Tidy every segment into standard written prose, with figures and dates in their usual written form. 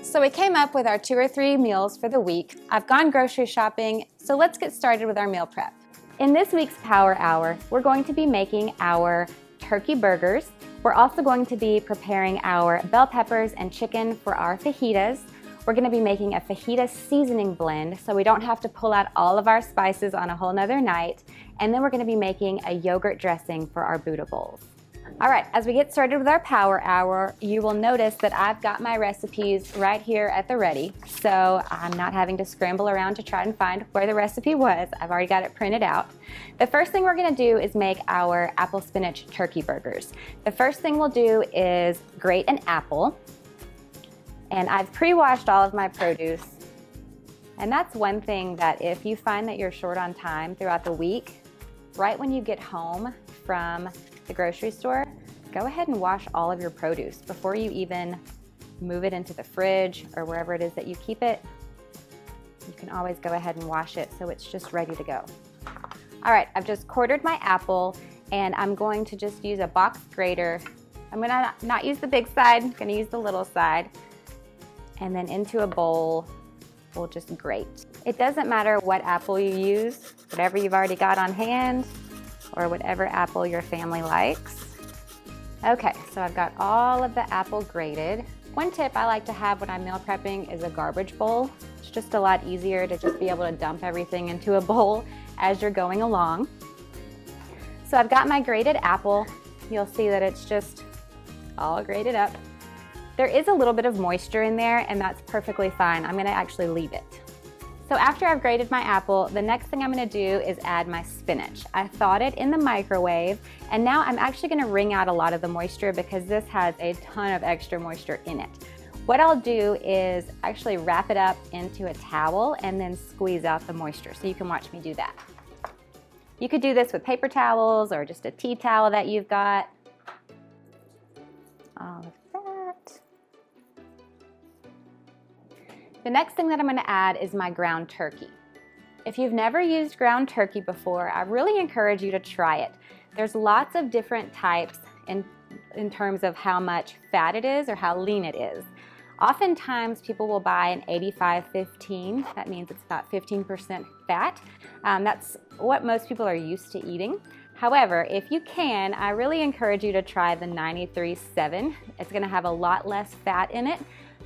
So we came up with our 2 or 3 meals for the week. I've gone grocery shopping, so let's get started with our meal prep. In this week's Power Hour, we're going to be making our turkey burgers. We're also going to be preparing our bell peppers and chicken for our fajitas. We're going to be making a fajita seasoning blend so we don't have to pull out all of our spices on a whole nother night. And then we're going to be making a yogurt dressing for our Buddha bowls. All right, as we get started with our Power Hour, you will notice that I've got my recipes right here at the ready, so I'm not having to scramble around to try and find where the recipe was. I've already got it printed out. The first thing we're gonna do is make our apple spinach turkey burgers. The first thing we'll do is grate an apple, and I've pre-washed all of my produce. And that's one thing that if you find that you're short on time throughout the week, right when you get home from the grocery store, go ahead and wash all of your produce before you even move it into the fridge or wherever it is that you keep it. You can always go ahead and wash it so it's just ready to go. All right, I've just quartered my apple and I'm going to just use a box grater. I'm gonna not use the big side, I'm gonna use the little side. And then into a bowl, we'll just grate. It doesn't matter what apple you use, whatever you've already got on hand, or whatever apple your family likes. Okay, so I've got all of the apple grated. One tip I like to have when I'm meal prepping is a garbage bowl. It's just a lot easier to just be able to dump everything into a bowl as you're going along. So I've got my grated apple. You'll see that it's just all grated up. There is a little bit of moisture in there, and that's perfectly fine. I'm gonna actually leave it. So after I've grated my apple, the next thing I'm gonna do is add my spinach. I thawed it in the microwave, and now I'm actually gonna wring out a lot of the moisture because this has a ton of extra moisture in it. What I'll do is actually wrap it up into a towel and then squeeze out the moisture, so you can watch me do that. You could do this with paper towels or just a tea towel that you've got. All of that. The next thing that I'm gonna add is my ground turkey. If you've never used ground turkey before, I really encourage you to try it. There's lots of different types in terms of how much fat it is or how lean it is. Oftentimes people will buy an 85-15. That means it's about 15% fat. That's what most people are used to eating. However, if you can, I really encourage you to try the 93-7. It's gonna have a lot less fat in it.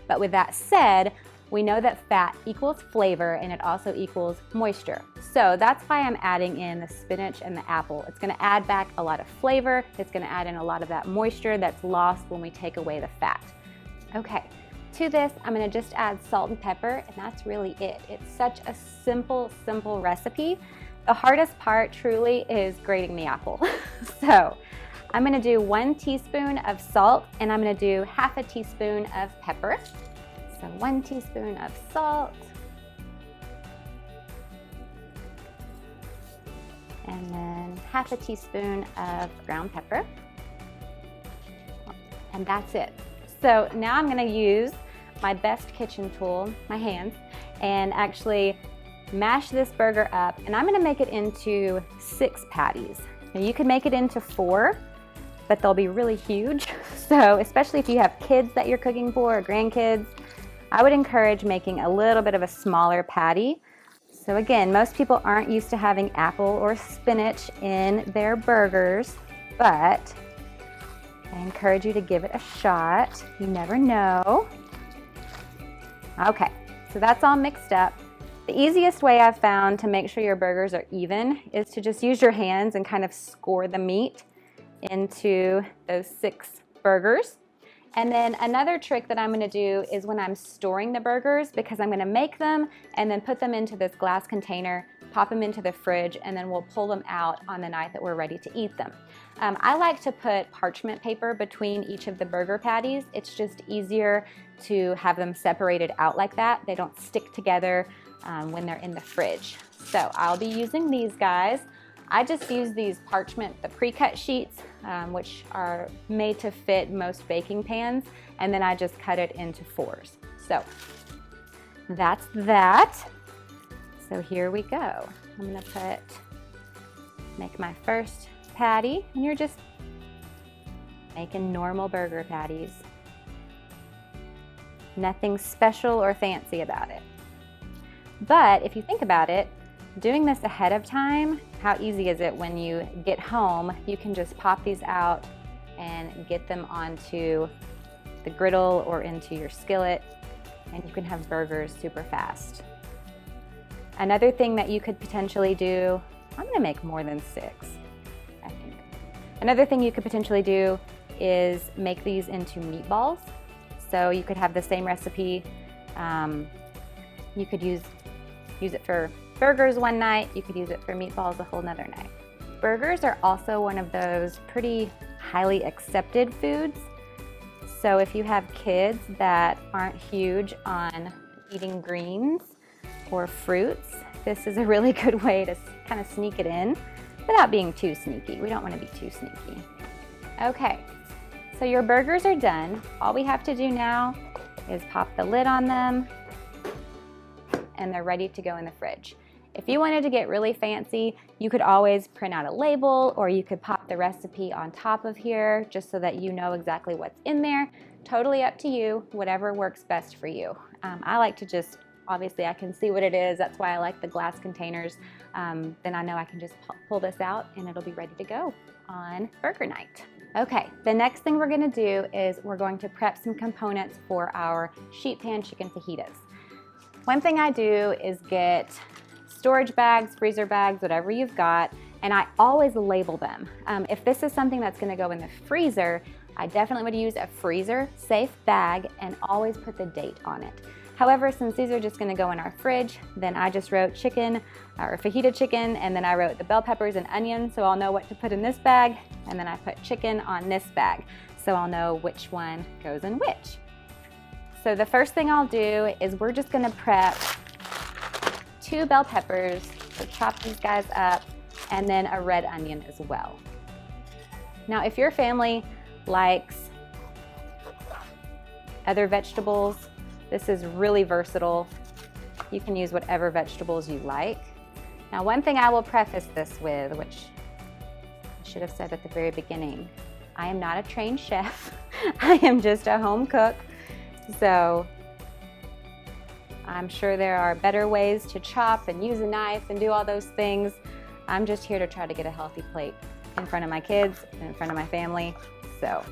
But with that said, we know that fat equals flavor and it also equals moisture. So that's why I'm adding in the spinach and the apple. It's gonna add back a lot of flavor. It's gonna add in a lot of that moisture that's lost when we take away the fat. Okay, to this, I'm gonna just add salt and pepper, and that's really it. It's such a simple recipe. The hardest part truly is grating the apple. So I'm gonna do 1 teaspoon of salt, and I'm gonna do half a teaspoon of pepper. So 1 teaspoon of salt, and then half a teaspoon of ground pepper, and that's it. So now I'm gonna use my best kitchen tool, my hands, and actually mash this burger up, and I'm gonna make it into 6 patties. Now you can make it into 4, but they'll be really huge. So especially if you have kids that you're cooking for or grandkids, I would encourage making a little bit of a smaller patty. So again, most people aren't used to having apple or spinach in their burgers, but I encourage you to give it a shot. You never know. Okay, so that's all mixed up. The easiest way I've found to make sure your burgers are even is to just use your hands and kind of score the meat into those 6 burgers. And then another trick that I'm gonna do is when I'm storing the burgers, because I'm gonna make them and then put them into this glass container, pop them into the fridge, and then we'll pull them out on the night that we're ready to eat them. I like to put parchment paper between each of the burger patties. It's just easier to have them separated out like that. They don't stick together when they're in the fridge. So I'll be using these guys. I just use these parchment, the pre-cut sheets, which are made to fit most baking pans, and then I just cut it into 4s. So that's that. So here we go. I'm gonna make my first patty, and you're just making normal burger patties. Nothing special or fancy about it. But if you think about it, doing this ahead of time, how easy is it when you get home, you can just pop these out and get them onto the griddle or into your skillet, and you can have burgers super fast. Another thing that you could potentially do, I'm gonna make more than 6, I think. Another thing you could potentially do is make these into meatballs. So you could have the same recipe. You could use it for burgers one night, you could use it for meatballs a whole nother night. Burgers are also one of those pretty highly accepted foods. So if you have kids that aren't huge on eating greens or fruits, this is a really good way to kind of sneak it in without being too sneaky. We don't want to be too sneaky. Okay, so your burgers are done. All we have to do now is pop the lid on them, and they're ready to go in the fridge. If you wanted to get really fancy, you could always print out a label, or you could pop the recipe on top of here just so that you know exactly what's in there. Totally up to you, whatever works best for you. I like to just, obviously I can see what it is, that's why I like the glass containers. Then I know I can just pull this out and it'll be ready to go on burger night. Okay, the next thing we're gonna do is we're going to prep some components for our sheet pan chicken fajitas. One thing I do is get storage bags, freezer bags, whatever you've got, and I always label them. If this is something that's gonna go in the freezer, I definitely would use a freezer safe bag and always put the date on it. However, since these are just gonna go in our fridge, then I just wrote chicken or fajita chicken, and then I wrote the bell peppers and onions, so I'll know what to put in this bag, and then I put chicken on this bag, so I'll know which one goes in which. So the first thing I'll do is we're just gonna prep 2 bell peppers, so chop these guys up, and then a red onion as well. Now, if your family likes other vegetables, this is really versatile. You can use whatever vegetables you like. Now, one thing I will preface this with, which I should have said at the very beginning, I am not a trained chef. I am just a home cook. So I'm sure there are better ways to chop and use a knife and do all those things. I'm just here to try to get a healthy plate in front of my kids and in front of my family. So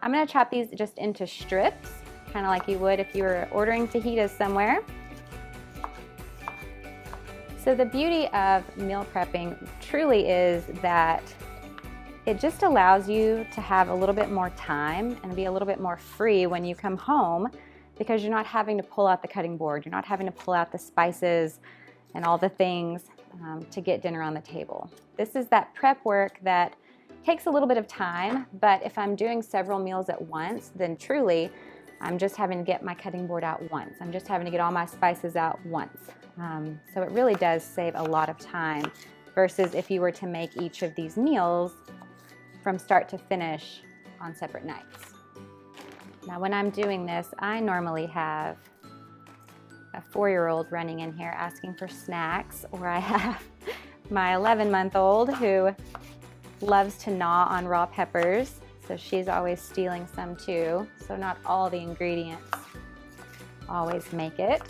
I'm gonna chop these just into strips, kind of like you would if you were ordering fajitas somewhere. So the beauty of meal prepping truly is that it just allows you to have a little bit more time and be a little bit more free when you come home, because you're not having to pull out the cutting board, you're not having to pull out the spices and all the things to get dinner on the table. This is that prep work that takes a little bit of time, but if I'm doing several meals at once, then truly I'm just having to get my cutting board out once. I'm just having to get all my spices out once. So it really does save a lot of time versus if you were to make each of these meals from start to finish on separate nights. Now, when I'm doing this, I normally have a 4-year-old running in here asking for snacks, or I have my 11-month-old who loves to gnaw on raw peppers, so she's always stealing some too. So not all the ingredients always make it.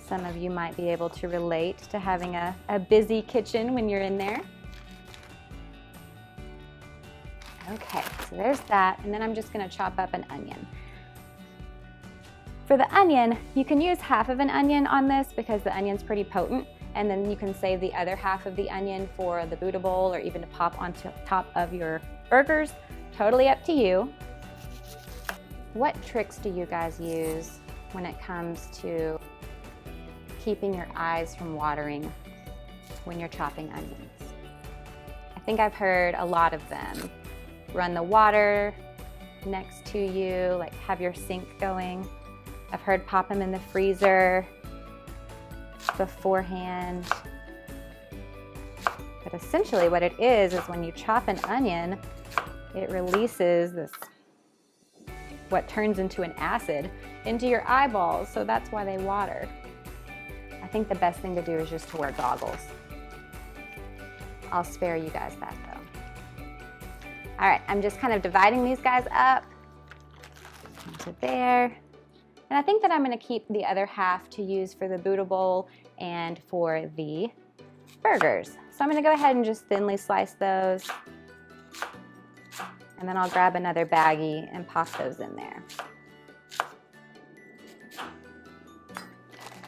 Some of you might be able to relate to having a busy kitchen when you're in there. Okay, so there's that, and then I'm just gonna chop up an onion. For the onion, you can use half of an onion on this because the onion's pretty potent, and then you can save the other half of the onion for the Buddha bowl or even to pop on top of your burgers. Totally up to you. What tricks do you guys use when it comes to keeping your eyes from watering when you're chopping onions? I think I've heard a lot of them. Run the water next to you, like have your sink going. I've heard pop them in the freezer beforehand. But essentially what it is when you chop an onion, it releases this, what turns into an acid, into your eyeballs, so that's why they water. I think the best thing to do is just to wear goggles. I'll spare you guys that though. All right, I'm just kind of dividing these guys up into there. And I think that I'm gonna keep the other half to use for the Buddha bowl and for the burgers. So I'm gonna go ahead and just thinly slice those. And then I'll grab another baggie and pop those in there.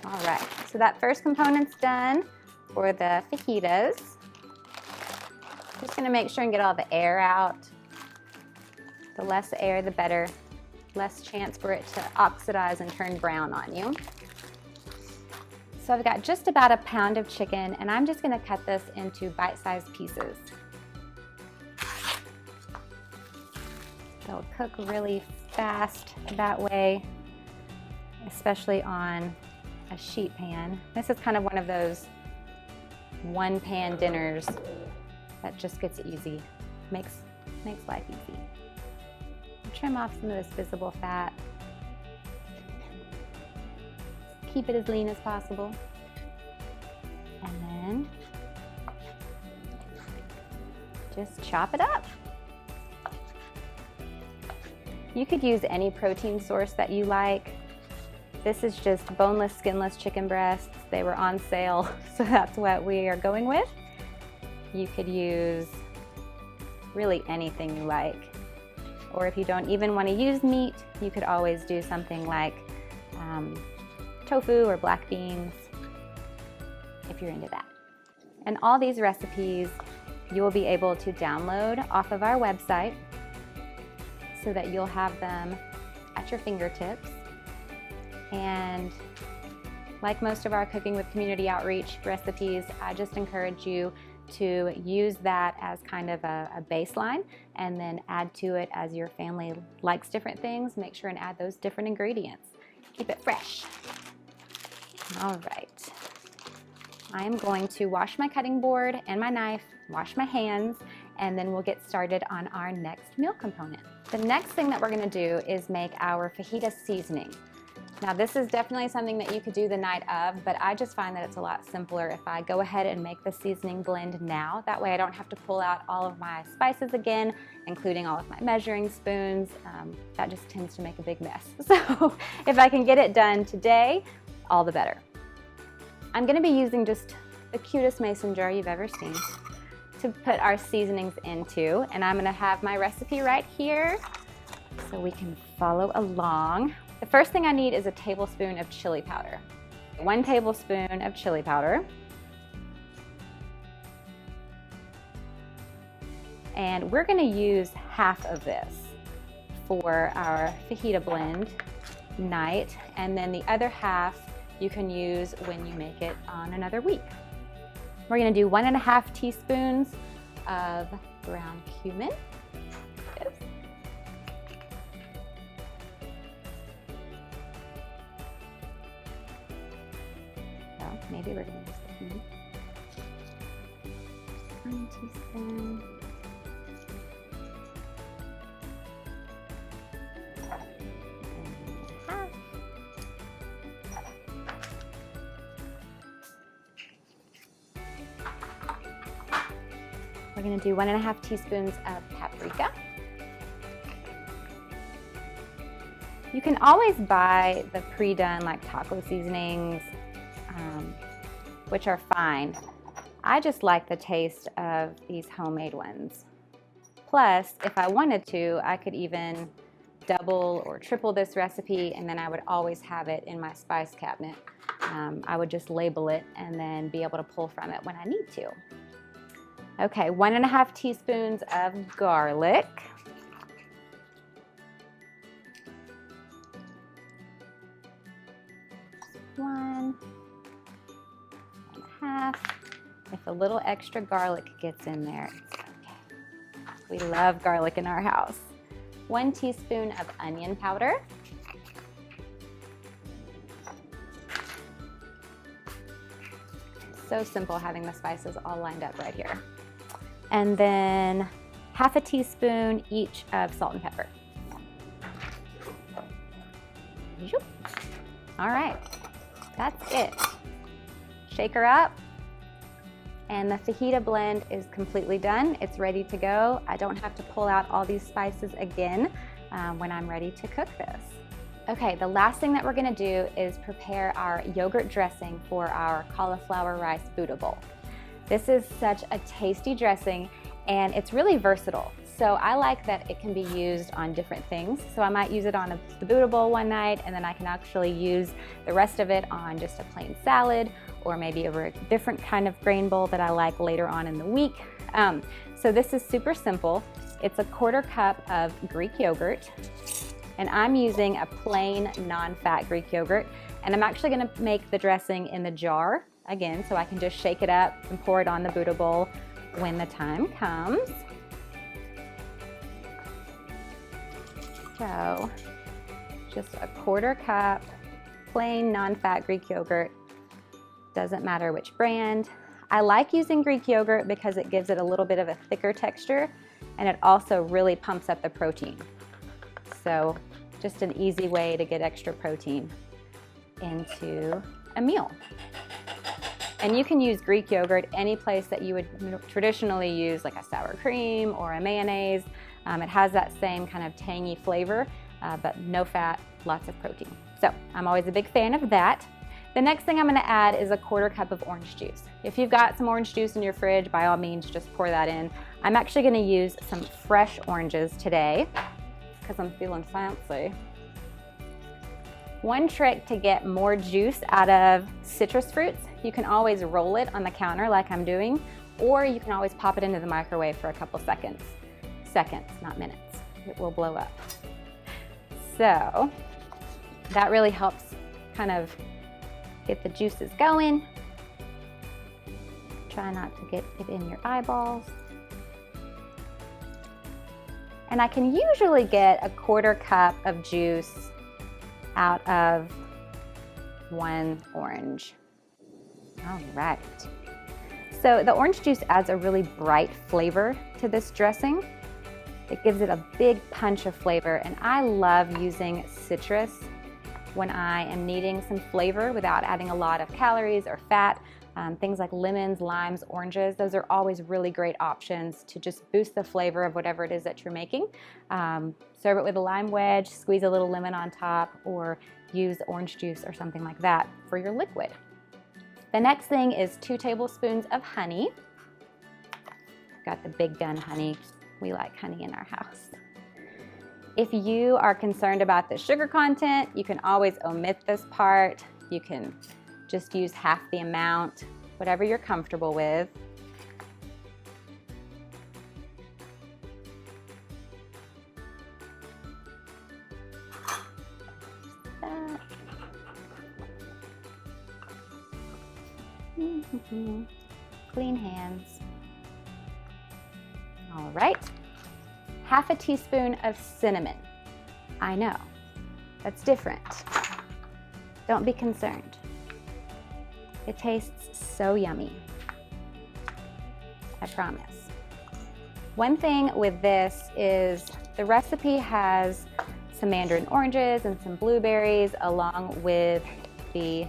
All right, so that first component's done for the fajitas. Just gonna make sure and get all the air out. The less air, the better. Less chance for it to oxidize and turn brown on you. So I've got just about a pound of chicken, and I'm just gonna cut this into bite-sized pieces. They'll cook really fast that way, especially on a sheet pan. This is kind of one of those one-pan dinners that just gets easy, makes life easy. Trim off some of this visible fat. Keep it as lean as possible. And then just chop it up. You could use any protein source that you like. This is just boneless, skinless chicken breasts. They were on sale, so that's what we are going with. You could use really anything you like. Or if you don't even want to use meat, you could always do something like tofu or black beans, if you're into that. And all these recipes you will be able to download off of our website so that you'll have them at your fingertips. And like most of our Cooking with Community Outreach recipes, I just encourage you to use that as kind of a baseline and then add to it as your family likes different things. Make sure and add those different ingredients. Keep it fresh. All right. I am going to wash my cutting board and my knife, wash my hands, and then we'll get started on our next meal component. The next thing that we're gonna do is make our fajita seasoning. Now this is definitely something that you could do the night of, but I just find that it's a lot simpler if I go ahead and make the seasoning blend now. That way I don't have to pull out all of my spices again, including all of my measuring spoons. That just tends to make a big mess. So if I can get it done today, all the better. I'm gonna be using just the cutest mason jar you've ever seen to put our seasonings into, and I'm gonna have my recipe right here so we can follow along. The first thing I need is a tablespoon of chili powder. 1 tablespoon of chili powder. And we're gonna use half of this for our fajita blend night, and then the other half you can use when you make it on another week. We're gonna do 1.5 teaspoons of ground cumin. Maybe we're going to use the 1 teaspoon. Half. We're going to do 1.5 teaspoons of paprika. You can always buy the pre-done like taco seasonings, which are fine. I just like the taste of these homemade ones. Plus, if I wanted to, I could even double or triple this recipe, and then I would always have it in my spice cabinet. I would just label it and then be able to pull from it when I need to. Okay, 1.5 teaspoons of garlic. One. 1.5. If a little extra garlic gets in there, it's okay. We love garlic in our house. 1 teaspoon of onion powder. So simple having the spices all lined up right here. And then 1/2 teaspoon each of salt and pepper. All right, that's it. Shake her up, And the fajita blend is completely done. It's ready to go. I don't have to pull out all these spices again when I'm ready to cook this. Okay, the last thing that we're gonna do is prepare our yogurt dressing for our cauliflower rice Buddha bowl. This is such a tasty dressing and it's really versatile. So I like that it can be used on different things. So I might use it on the Buddha bowl one night, and then I can actually use the rest of it on just a plain salad, or maybe over a different kind of grain bowl that I like later on in the week. So this is super simple. It's a 1/4 cup of Greek yogurt, and I'm using a plain non-fat Greek yogurt, and I'm actually gonna make the dressing in the jar again, so I can just shake it up and pour it on the Buddha bowl when the time comes. So just a 1/4 cup plain non-fat Greek yogurt. Doesn't matter which brand. I like using Greek yogurt because it gives it a little bit of a thicker texture, and it also really pumps up the protein. So just an easy way to get extra protein into a meal. And you can use Greek yogurt any place that you would traditionally use, like a sour cream or a mayonnaise. It has that same kind of tangy flavor, but no fat, lots of protein. So I'm always a big fan of that. The next thing I'm gonna add is a 1/4 cup of orange juice. If you've got some orange juice in your fridge, by all means, just pour that in. I'm actually gonna use some fresh oranges today because I'm feeling fancy. One trick to get more juice out of citrus fruits, you can always roll it on the counter like I'm doing, or you can always pop it into the microwave for a couple seconds. Seconds, not minutes. It will blow up. So that really helps kind of get the juices going. Try not to get it in your eyeballs. And I can usually get a 1/4 cup of juice out of one orange. All right. So the orange juice adds a really bright flavor to this dressing. It gives it a big punch of flavor, and I love using citrus when I am needing some flavor without adding a lot of calories or fat. Things like lemons, limes, oranges, those are always really great options to just boost the flavor of whatever it is that you're making. Serve it with a lime wedge, squeeze a little lemon on top, or use orange juice or something like that for your liquid. The next thing is 2 tablespoons of honey. Got the Big Gun honey. We like honey in our house. If you are concerned about the sugar content, you can always omit this part. You can just use half the amount, whatever you're comfortable with. Clean hands. All right. Half a teaspoon of cinnamon. I know, that's different. Don't be concerned. It tastes so yummy. I promise. One thing with this is the recipe has some mandarin oranges and some blueberries along with the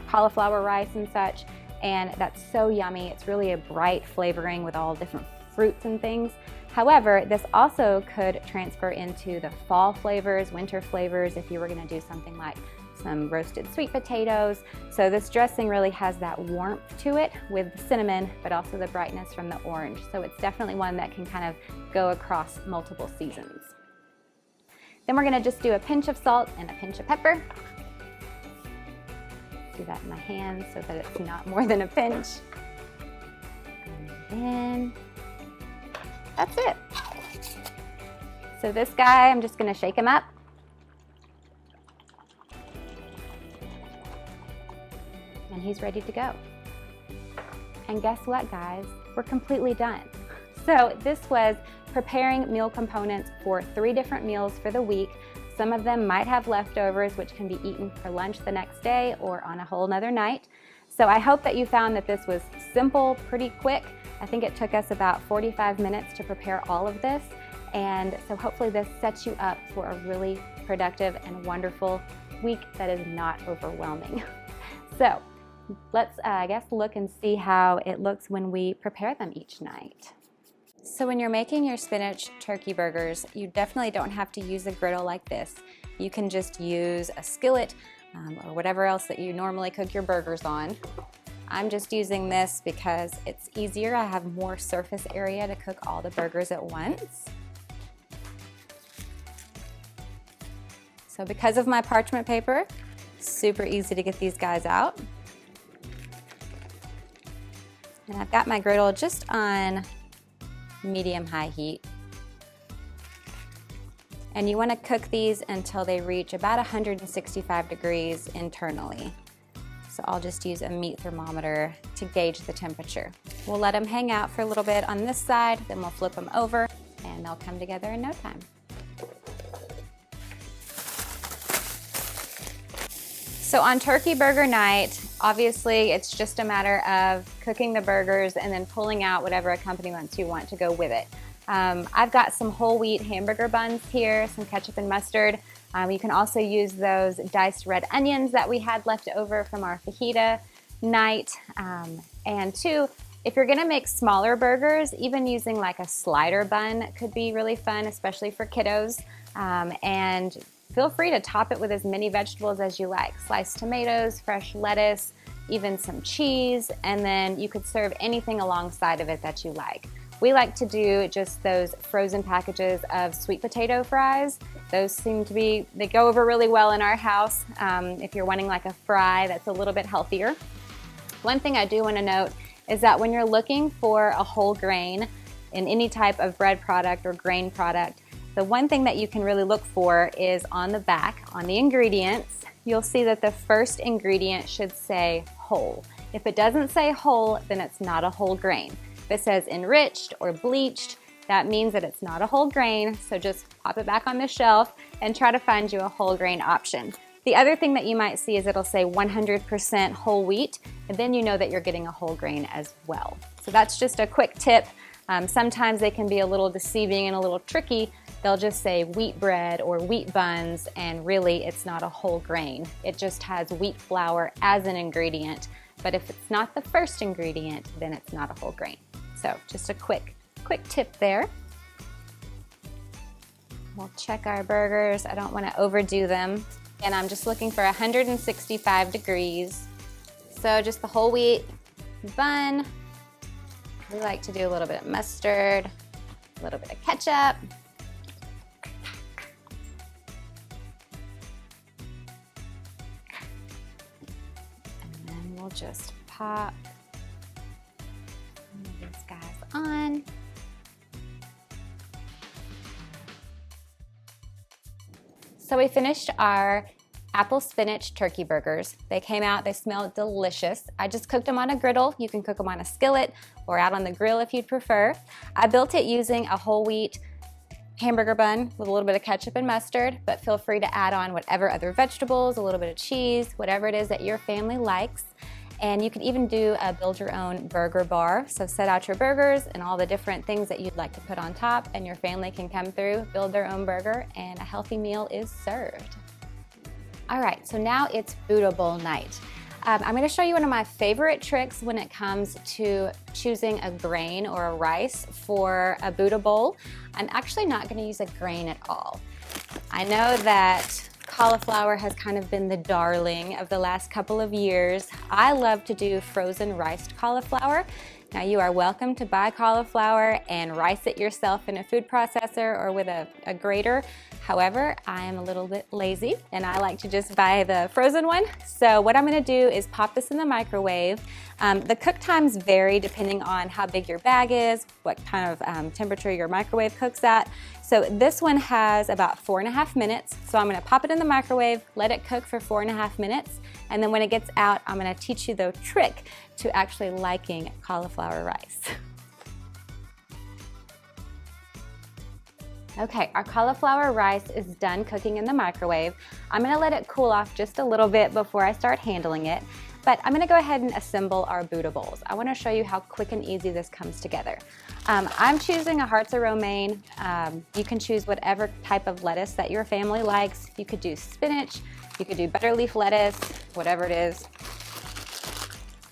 cauliflower rice and such, and that's so yummy. It's really a bright flavoring with all different fruits and things. However, this also could transfer into the fall flavors, winter flavors, if you were gonna do something like some roasted sweet potatoes. So this dressing really has that warmth to it with the cinnamon, but also the brightness from the orange. So it's definitely one that can kind of go across multiple seasons. Then we're gonna just do a pinch of salt and a pinch of pepper. Do that in my hands so that it's not more than a pinch. And then that's it. So this guy, I'm just gonna shake him up. And he's ready to go. And guess what, guys? We're completely done. So this was preparing meal components for 3 different meals for the week. Some of them might have leftovers, which can be eaten for lunch the next day or on a whole nother night. So I hope that you found that this was simple, pretty quick. I think it took us about 45 minutes to prepare all of this. And so hopefully this sets you up for a really productive and wonderful week that is not overwhelming. So let's, I guess, look and see how it looks when we prepare them each night. So when you're making your spinach turkey burgers, you definitely don't have to use a griddle like this. You can just use a skillet or whatever else that you normally cook your burgers on. I'm just using this because it's easier. I have more surface area to cook all the burgers at once. So because of my parchment paper, super easy to get these guys out. And I've got my griddle just on medium-high heat. And you want to cook these until they reach about 165 degrees internally. So I'll just use a meat thermometer to gauge the temperature. We'll let them hang out for a little bit on this side, then we'll flip them over and they'll come together in no time. So on turkey burger night, obviously it's just a matter of cooking the burgers and then pulling out whatever accompaniments you want to go with it. I've got some whole wheat hamburger buns here, some ketchup and mustard. You can also use those diced red onions that we had left over from our fajita night. And two, if you're gonna make smaller burgers, even using like a slider bun could be really fun, especially for kiddos. And feel free to top it with as many vegetables as you like. Sliced tomatoes, fresh lettuce, even some cheese, and then you could serve anything alongside of it that you like. We like to do just those frozen packages of sweet potato fries. Those seem to be, they go over really well in our house if you're wanting like a fry that's a little bit healthier. One thing I do want to note is that when you're looking for a whole grain in any type of bread product or grain product, the one thing that you can really look for is on the back, on the ingredients, you'll see that the first ingredient should say whole. If it doesn't say whole, then it's not a whole grain. If it says enriched or bleached, that means that it's not a whole grain, so just pop it back on the shelf and try to find you a whole grain option. The other thing that you might see is it'll say 100% whole wheat, and then you know that you're getting a whole grain as well. So that's just a quick tip. Sometimes they can be a little deceiving and a little tricky. They'll just say wheat bread or wheat buns, and really it's not a whole grain. It just has wheat flour as an ingredient, but if it's not the first ingredient, then it's not a whole grain. So just a quick tip there. We'll check our burgers. I don't want to overdo them. And I'm just looking for 165 degrees. So just the whole wheat bun. We like to do a little bit of mustard, a little bit of ketchup. And then we'll just pop these guys on. So we finished our apple spinach turkey burgers. They came out, they smell delicious. I just cooked them on a griddle. You can cook them on a skillet or out on the grill if you'd prefer. I built it using a whole wheat hamburger bun with a little bit of ketchup and mustard, but feel free to add on whatever other vegetables, a little bit of cheese, whatever it is that your family likes. And you can even do a build your own burger bar. So set out your burgers and all the different things that you'd like to put on top, and your family can come through, build their own burger, and a healthy meal is served. All right, so now it's Buddha bowl night. I'm gonna show you one of my favorite tricks when it comes to choosing a grain or a rice for a Buddha bowl. I'm actually not gonna use a grain at all. I know that cauliflower has kind of been the darling of the last couple of years. I love to do frozen riced cauliflower. Now you are welcome to buy cauliflower and rice it yourself in a food processor or with a grater. However, I am a little bit lazy and I like to just buy the frozen one. So what I'm gonna do is pop this in the microwave. The cook times vary depending on how big your bag is, what kind of temperature your microwave cooks at. So this one has about 4.5 minutes. So I'm gonna pop it in the microwave, let it cook for 4.5 minutes. And then when it gets out, I'm gonna teach you the trick to actually liking cauliflower rice. Okay, our cauliflower rice is done cooking in the microwave. I'm gonna let it cool off just a little bit before I start handling it, but I'm gonna go ahead and assemble our Buddha bowls. I wanna show you how quick and easy this comes together. I'm choosing a hearts of romaine. You can choose whatever type of lettuce that your family likes. You could do spinach, you could do butterleaf lettuce, whatever it is.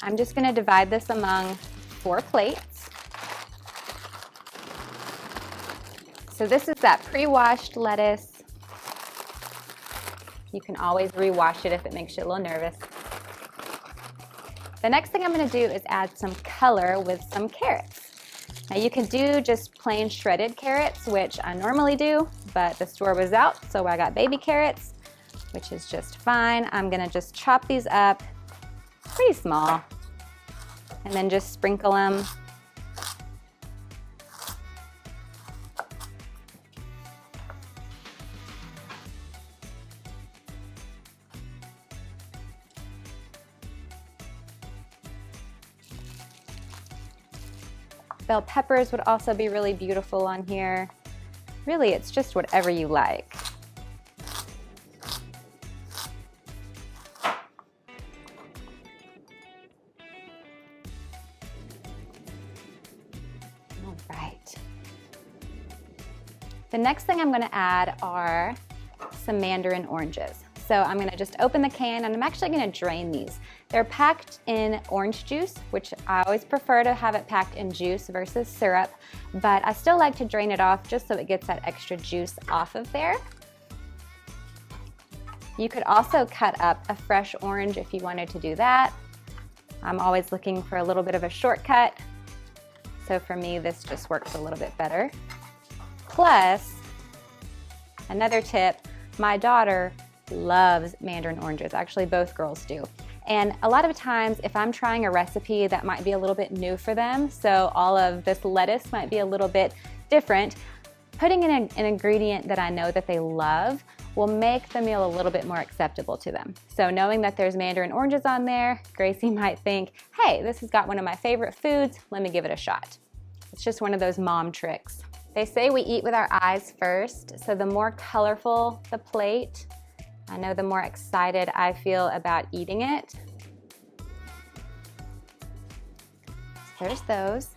I'm just gonna divide this among 4 plates. So this is that pre-washed lettuce. You can always re-wash it if it makes you a little nervous. The next thing I'm gonna do is add some color with some carrots. Now you can do just plain shredded carrots, which I normally do, but the store was out, so I got baby carrots, which is just fine. I'm gonna just chop these up pretty small and then just sprinkle them. Bell peppers would also be really beautiful on here. Really, it's just whatever you like. All right. The next thing I'm going to add are some mandarin oranges. So I'm going to just open the can and I'm actually going to drain these. They're packed in orange juice, which I always prefer to have it packed in juice versus syrup, but I still like to drain it off just so it gets that extra juice off of there. You could also cut up a fresh orange if you wanted to do that. I'm always looking for a little bit of a shortcut, so for me this just works a little bit better. Plus, another tip, my daughter loves mandarin oranges. Actually, both girls do. And a lot of times, if I'm trying a recipe that might be a little bit new for them, so all of this lettuce might be a little bit different, putting in an ingredient that I know that they love will make the meal a little bit more acceptable to them. So knowing that there's mandarin oranges on there, Gracie might think, hey, this has got one of my favorite foods, let me give it a shot. It's just one of those mom tricks. They say we eat with our eyes first, so the more colorful the plate, I know the more excited I feel about eating it. There's those.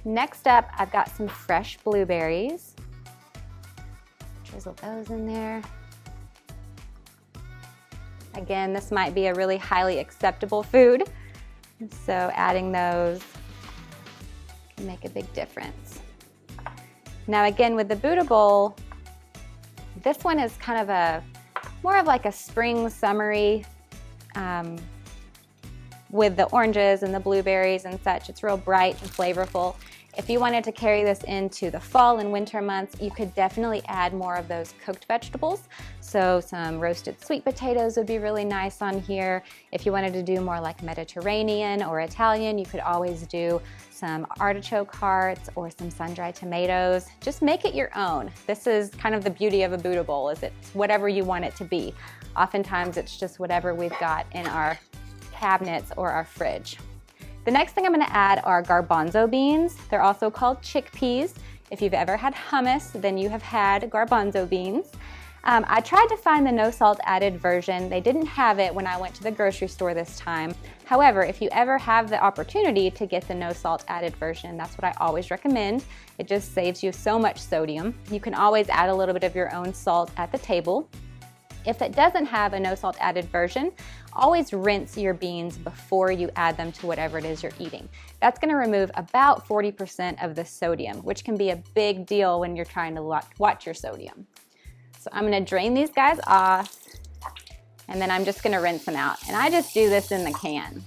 Next up, I've got some fresh blueberries. Drizzle those in there. Again, this might be a really highly acceptable food, so adding those can make a big difference. Now again, with the Buddha bowl, this one is kind of more of like a spring summery with the oranges and the blueberries and such. It's real bright and flavorful. If you wanted to carry this into the fall and winter months, you could definitely add more of those cooked vegetables. So some roasted sweet potatoes would be really nice on here. If you wanted to do more like Mediterranean or Italian, you could always do some artichoke hearts or some sun-dried tomatoes. Just make it your own. This is kind of the beauty of a Buddha bowl, is it's whatever you want it to be. Oftentimes it's just whatever we've got in our cabinets or our fridge. The next thing I'm going to add are garbanzo beans. They're also called chickpeas. If you've ever had hummus, then you have had garbanzo beans. I tried to find the no salt added version. They didn't have it when I went to the grocery store this time. However, if you ever have the opportunity to get the no salt added version, that's what I always recommend. It just saves you so much sodium. You can always add a little bit of your own salt at the table. If it doesn't have a no salt added version, always rinse your beans before you add them to whatever it is you're eating. That's going to remove about 40% of the sodium, which can be a big deal when you're trying to watch your sodium. So I'm going to drain these guys off, and then I'm just going to rinse them out. And I just do this in the can.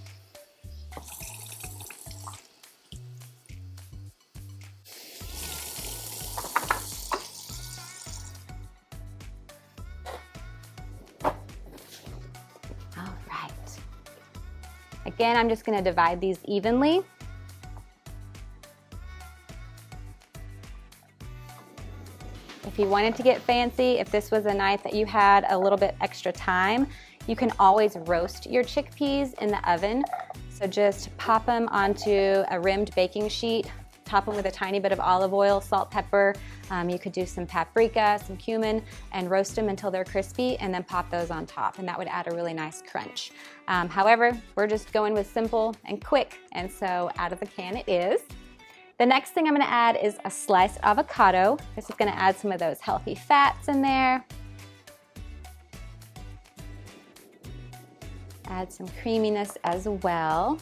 All right. Again, I'm just going to divide these evenly. If you wanted to get fancy, if this was a night that you had a little bit extra time, you can always roast your chickpeas in the oven. So just pop them onto a rimmed baking sheet, top them with a tiny bit of olive oil, salt, pepper. You could do some paprika, some cumin, and roast them until they're crispy, and then pop those on top, and that would add a really nice crunch. However, we're just going with simple and quick, and so out of the can it is. The next thing I'm going to add is a sliced avocado. This is going to add some of those healthy fats in there. Add some creaminess as well.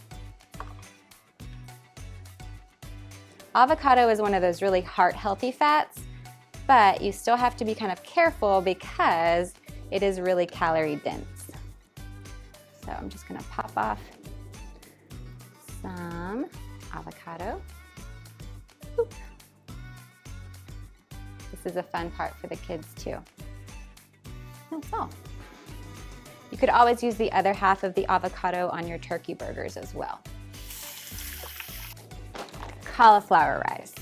Avocado is one of those really heart-healthy fats, but you still have to be kind of careful because it is really calorie dense. So I'm just gonna pop off some avocado. Oop. This is a fun part for the kids too. That's all. You could always use the other half of the avocado on your turkey burgers as well. Cauliflower rice.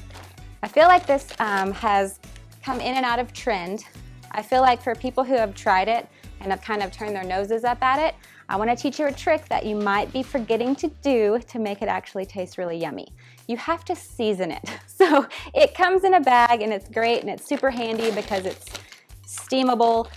I feel like this has come in and out of trend. I feel like for people who have tried it and have kind of turned their noses up at it, I want to teach you a trick that you might be forgetting to do to make it actually taste really yummy. You have to season it. So it comes in a bag and it's great and it's super handy because it's steamable.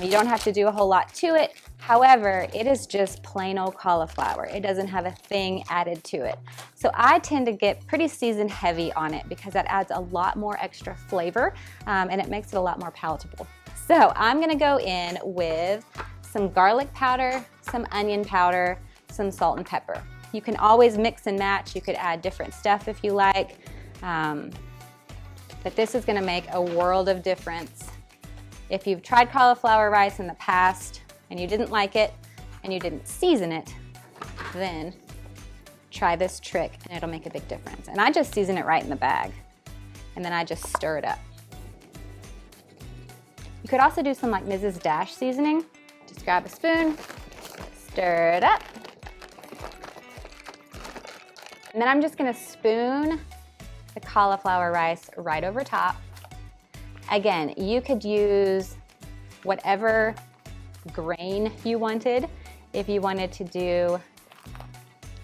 You don't have to do a whole lot to it. However, it is just plain old cauliflower. It doesn't have a thing added to it. So I tend to get pretty seasoned heavy on it because that adds a lot more extra flavor and it makes it a lot more palatable. So I'm gonna go in with some garlic powder, some onion powder, some salt and pepper. You can always mix and match. You could add different stuff if you like, but this is gonna make a world of difference. If you've tried cauliflower rice in the past and you didn't like it and you didn't season it, then try this trick and it'll make a big difference. And I just season it right in the bag and then I just stir it up. You could also do some like Mrs. Dash seasoning. Just grab a spoon, stir it up. And then I'm just gonna spoon the cauliflower rice right over top. Again, you could use whatever grain you wanted. If you wanted to do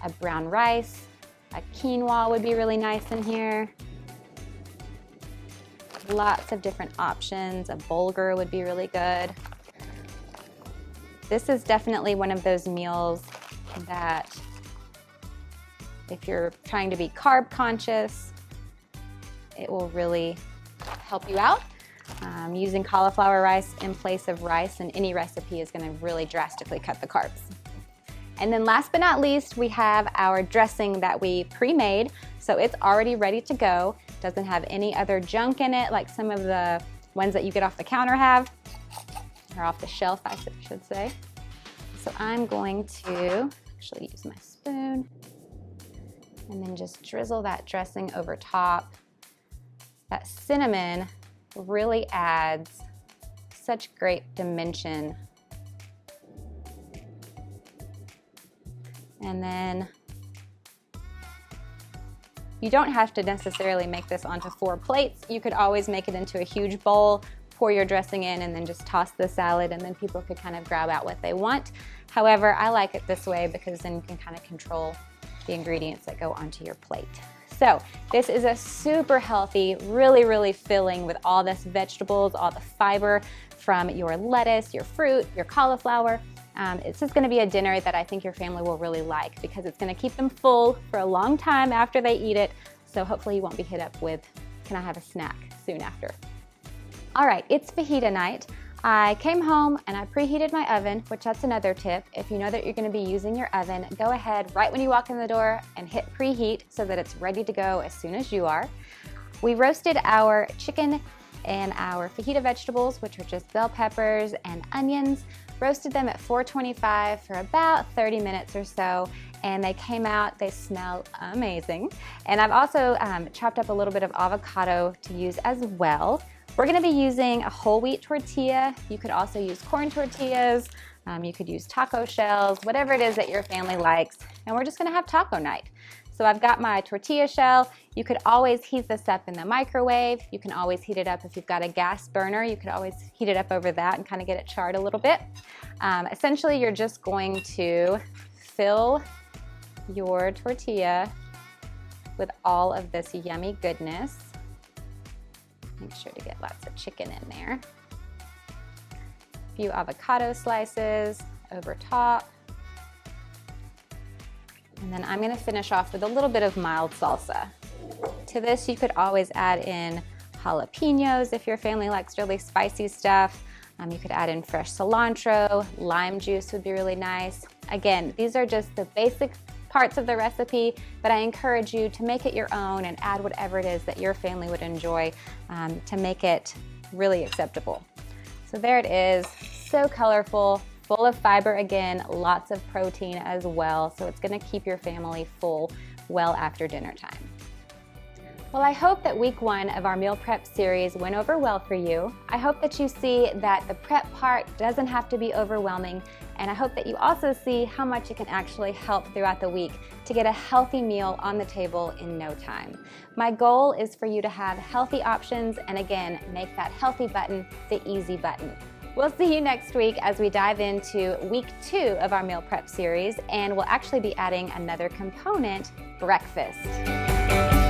a brown rice, a quinoa would be really nice in here. Lots of different options. A bulgur would be really good. This is definitely one of those meals that if you're trying to be carb conscious, it will really help you out. Using cauliflower rice in place of rice in any recipe is gonna really drastically cut the carbs. And then last but not least, we have our dressing that we pre-made. So it's already ready to go. Doesn't have any other junk in it like some of the ones that you get off the counter have, or off the shelf, I should say. So I'm going to actually use my spoon and then just drizzle that dressing over top. That cinnamon really adds such great dimension. And then you don't have to necessarily make this onto 4 plates. You could always make it into a huge bowl, pour your dressing in, and then just toss the salad, and then people could kind of grab out what they want. However, I like it this way because then you can kind of control the ingredients that go onto your plate. So this is a super healthy, really, really filling with all this vegetables, all the fiber from your lettuce, your fruit, your cauliflower. It's just gonna be a dinner that I think your family will really like because it's gonna keep them full for a long time after they eat it. So hopefully you won't be hit up with, can I have a snack soon after? All right, it's fajita night. I came home and I preheated my oven, which that's another tip. If you know that you're gonna be using your oven, go ahead right when you walk in the door and hit preheat so that it's ready to go as soon as you are. We roasted our chicken and our fajita vegetables, which are just bell peppers and onions. Roasted them at 425 for about 30 minutes or so, and they came out, they smell amazing. And I've also chopped up a little bit of avocado to use as well. We're gonna be using a whole wheat tortilla. You could also use corn tortillas. You could use taco shells, whatever it is that your family likes. And we're just gonna have taco night. So I've got my tortilla shell. You could always heat this up in the microwave. You can always heat it up if you've got a gas burner. You could always heat it up over that and kind of get it charred a little bit. Essentially, you're just going to fill your tortilla with all of this yummy goodness. Make sure to get lots of chicken in there. A few avocado slices over top. And then I'm gonna finish off with a little bit of mild salsa. To this, you could always add in jalapenos if your family likes really spicy stuff. You could add in fresh cilantro, lime juice would be really nice. Again, these are just the basic parts of the recipe, but I encourage you to make it your own and add whatever it is that your family would enjoy to make it really acceptable. So there it is, so colorful, full of fiber again, lots of protein as well, so it's gonna keep your family full well after dinner time. Well, I hope that week 1 of our meal prep series went over well for you. I hope that you see that the prep part doesn't have to be overwhelming, and I hope that you also see how much it can actually help throughout the week to get a healthy meal on the table in no time. My goal is for you to have healthy options and again, make that healthy button the easy button. We'll see you next week as we dive into week 2 of our meal prep series, and we'll actually be adding another component, breakfast.